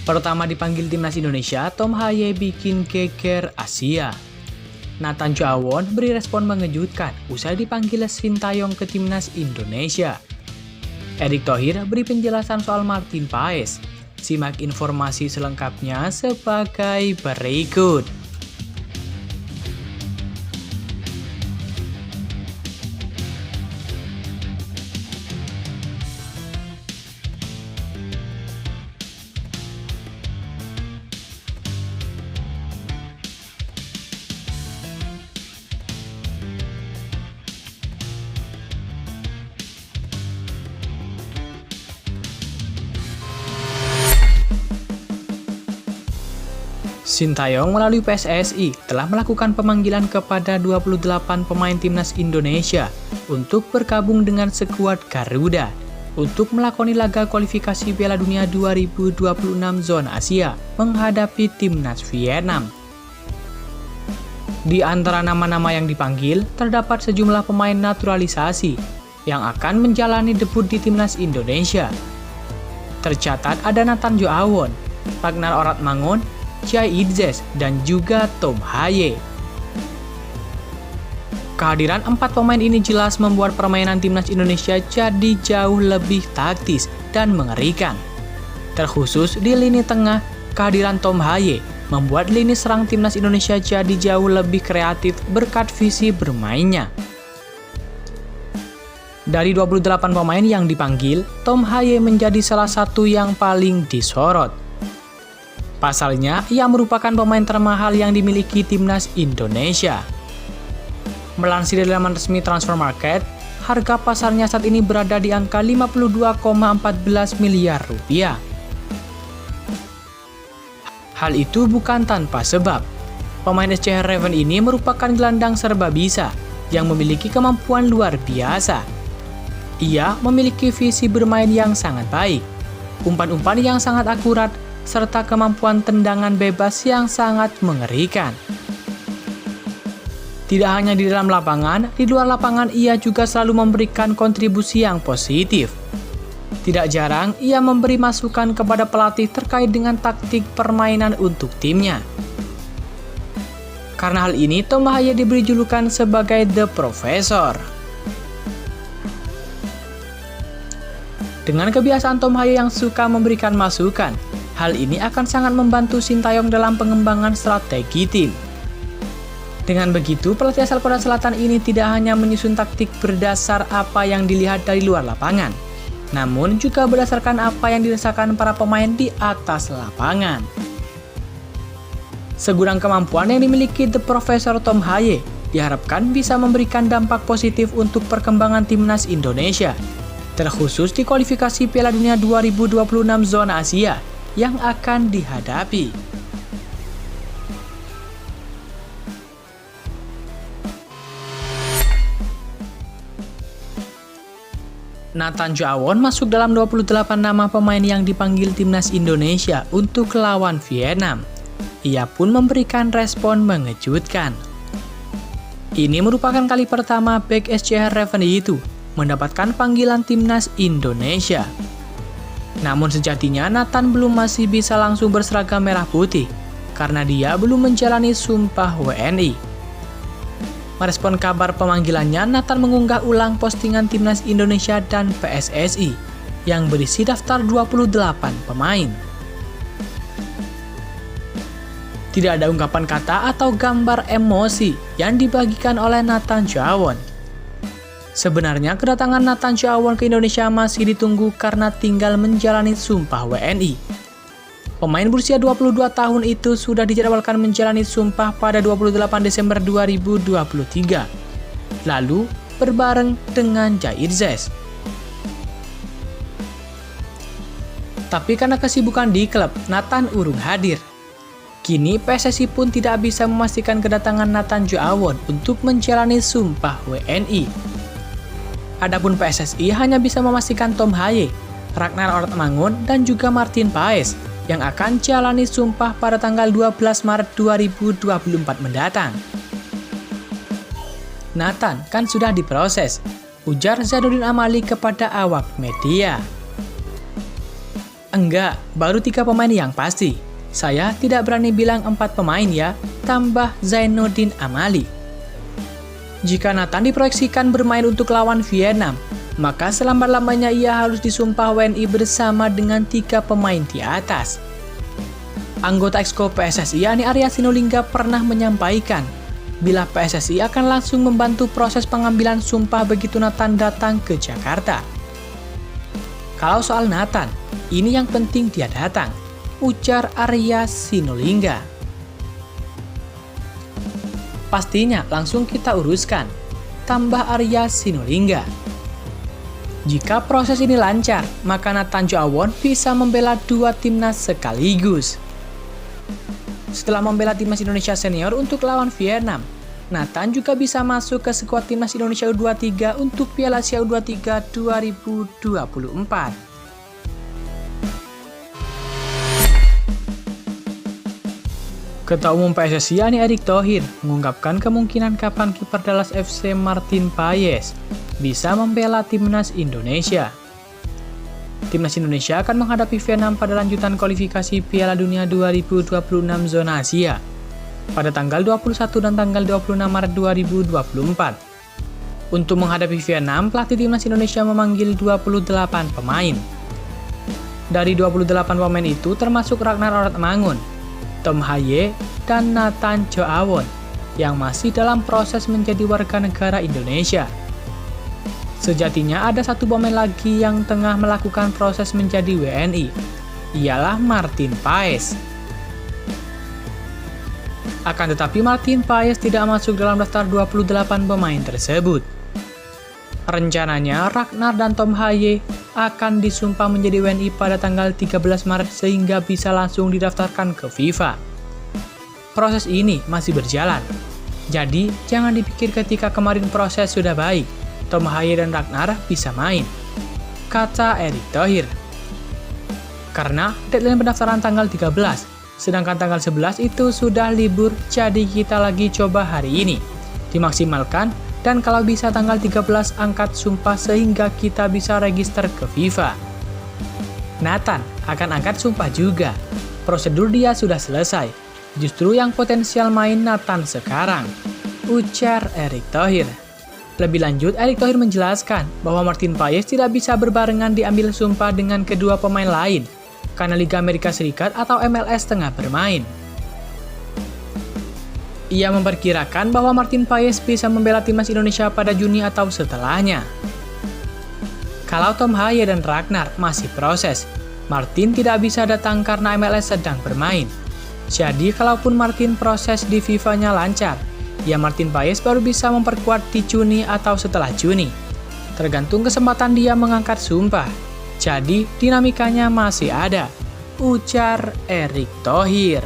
Pertama dipanggil timnas Indonesia, Tom Haye bikin geger Asia. Nathan Chuaon beri respon mengejutkan usai dipanggil Sintayong ke timnas Indonesia. Erick Thohir beri penjelasan soal Martin Paes. Simak informasi selengkapnya sebagai berikut. Sintayong melalui PSSI telah melakukan pemanggilan kepada 28 pemain timnas Indonesia untuk bergabung dengan skuad Garuda untuk melakoni laga kualifikasi Piala Dunia 2026 zona Asia menghadapi timnas Vietnam. Di antara nama-nama yang dipanggil, terdapat sejumlah pemain naturalisasi yang akan menjalani debut di timnas Indonesia. Tercatat ada Nathan Chuaon, Ragnar Oratmangun, Jai Idzes, dan juga Tom Haye. Kehadiran 4 pemain ini jelas membuat permainan timnas Indonesia jadi jauh lebih taktis dan mengerikan. Terkhusus di lini tengah, kehadiran Tom Haye membuat lini serang timnas Indonesia jadi jauh lebih kreatif berkat visi bermainnya. Dari 28 pemain yang dipanggil, Tom Haye menjadi salah satu yang paling disorot. Pasalnya, ia merupakan pemain termahal yang dimiliki timnas Indonesia. Melansir dari laman resmi Transfer Market, harga pasarnya saat ini berada di angka 52,14 miliar rupiah. Hal itu bukan tanpa sebab. Pemain SCR Raven ini merupakan gelandang serba bisa yang memiliki kemampuan luar biasa. Ia memiliki visi bermain yang sangat baik, umpan-umpan yang sangat akurat, serta kemampuan tendangan bebas yang sangat mengerikan. Tidak hanya di dalam lapangan, di luar lapangan ia juga selalu memberikan kontribusi yang positif. Tidak jarang ia memberi masukan kepada pelatih terkait dengan taktik permainan untuk timnya. Karena hal ini, Tom Haye diberi julukan sebagai The Professor. Dengan kebiasaan Tom Haye yang suka memberikan masukan, hal ini akan sangat membantu Sintayong dalam pengembangan strategi tim. Dengan begitu, pelatih asal Korea Selatan ini tidak hanya menyusun taktik berdasar apa yang dilihat dari luar lapangan, namun juga berdasarkan apa yang dirasakan para pemain di atas lapangan. Segudang kemampuan yang dimiliki The Professor Tom Haye diharapkan bisa memberikan dampak positif untuk perkembangan timnas Indonesia, terkhusus di kualifikasi Piala Dunia 2026 zona Asia yang akan dihadapi. Nathan Chuaon masuk dalam 28 nama pemain yang dipanggil timnas Indonesia untuk lawan Vietnam. Ia pun memberikan respon mengejutkan. Ini merupakan kali pertama bek SCR Raven itu mendapatkan panggilan timnas Indonesia. Namun sejatinya Nathan belum masih bisa langsung berseragam merah putih karena dia belum menjalani sumpah WNI. Merespon kabar pemanggilannya, Nathan mengunggah ulang postingan timnas Indonesia dan PSSI yang berisi daftar 28 pemain. Tidak ada ungkapan kata atau gambar emosi yang dibagikan oleh Nathan Chuaon. Sebenarnya kedatangan Nathan Chuaon ke Indonesia masih ditunggu karena tinggal menjalani sumpah WNI. Pemain berusia 22 tahun itu sudah dijadwalkan menjalani sumpah pada 28 Desember 2023, lalu berbareng dengan Jai Idzes. Tapi karena kesibukan di klub, Nathan urung hadir. Kini PSSI pun tidak bisa memastikan kedatangan Nathan Chuaon untuk menjalani sumpah WNI. Adapun PSSI hanya bisa memastikan Tom Haye, Ragnar Oratmangun, dan juga Martin Paes yang akan jalani sumpah pada tanggal 12 Maret 2024 mendatang. Nathan kan sudah diproses, ujar Zainuddin Amali kepada awak media. Enggak, baru 3 pemain yang pasti. Saya tidak berani bilang 4 pemain ya, tambah Zainuddin Amali. Jika Nathan diproyeksikan bermain untuk lawan Vietnam, maka selambat-lambatnya ia harus disumpah WNI bersama dengan 3 pemain di atas. Anggota Exco PSSI yakni Arya Sinulinga pernah menyampaikan bila PSSI akan langsung membantu proses pengambilan sumpah begitu Nathan datang ke Jakarta. Kalau soal Nathan, ini yang penting dia datang, ujar Arya Sinulinga. Pastinya langsung kita uruskan, tambah Arya Sinulinga. Jika proses ini lancar, maka Nathan Chow bisa membela 2 timnas sekaligus. Setelah membela timnas Indonesia senior untuk lawan Vietnam, Nathan juga bisa masuk ke skuad timnas Indonesia U23 untuk Piala Asia U23 2024. Ketua Umum PSSI yakni Erick Thohir mengungkapkan kemungkinan kapan kiper Dallas FC Martin Paes bisa membela timnas Indonesia. Timnas Indonesia akan menghadapi Vietnam pada lanjutan kualifikasi Piala Dunia 2026 zona Asia pada tanggal 21 dan tanggal 26 Maret 2024. Untuk menghadapi Vietnam, pelatih timnas Indonesia memanggil 28 pemain. Dari 28 pemain itu termasuk Ragnar Oratmangun, Tom Haye, dan Nathan Chow yang masih dalam proses menjadi warga negara Indonesia. Sejatinya ada 1 pemain lagi yang tengah melakukan proses menjadi WNI, ialah Martin Paes. Akan tetapi Martin Paes tidak masuk dalam daftar 28 pemain tersebut. Rencananya Ragnar dan Tom Haye akan disumpah menjadi WNI pada tanggal 13 Maret sehingga bisa langsung didaftarkan ke FIFA. Proses ini masih berjalan, jadi jangan dipikir ketika kemarin proses sudah baik, Tom Haye dan Ragnar bisa main, kata Erick Thohir. Karena deadline pendaftaran tanggal 13, sedangkan tanggal 11 itu sudah libur, jadi kita lagi coba hari ini, dimaksimalkan. Dan kalau bisa tanggal 13 angkat sumpah sehingga kita bisa register ke FIFA. Nathan akan angkat sumpah juga. Prosedur dia sudah selesai. Justru yang potensial main Nathan sekarang, ujar Erick Thohir. Lebih lanjut, Erick Thohir menjelaskan bahwa Martin Paes tidak bisa berbarengan diambil sumpah dengan kedua pemain lain karena Liga Amerika Serikat atau MLS tengah bermain. Ia memperkirakan bahwa Martin Paes bisa membela timnas Indonesia pada Juni atau setelahnya. Kalau Tom Haye dan Ragnar masih proses, Martin tidak bisa datang karena MLS sedang bermain. Jadi kalaupun Martin proses di FIFA-nya lancar, ya Martin Paes baru bisa memperkuat di Juni atau setelah Juni. Tergantung kesempatan dia mengangkat sumpah. Jadi dinamikanya masih ada, ujar Erick Thohir.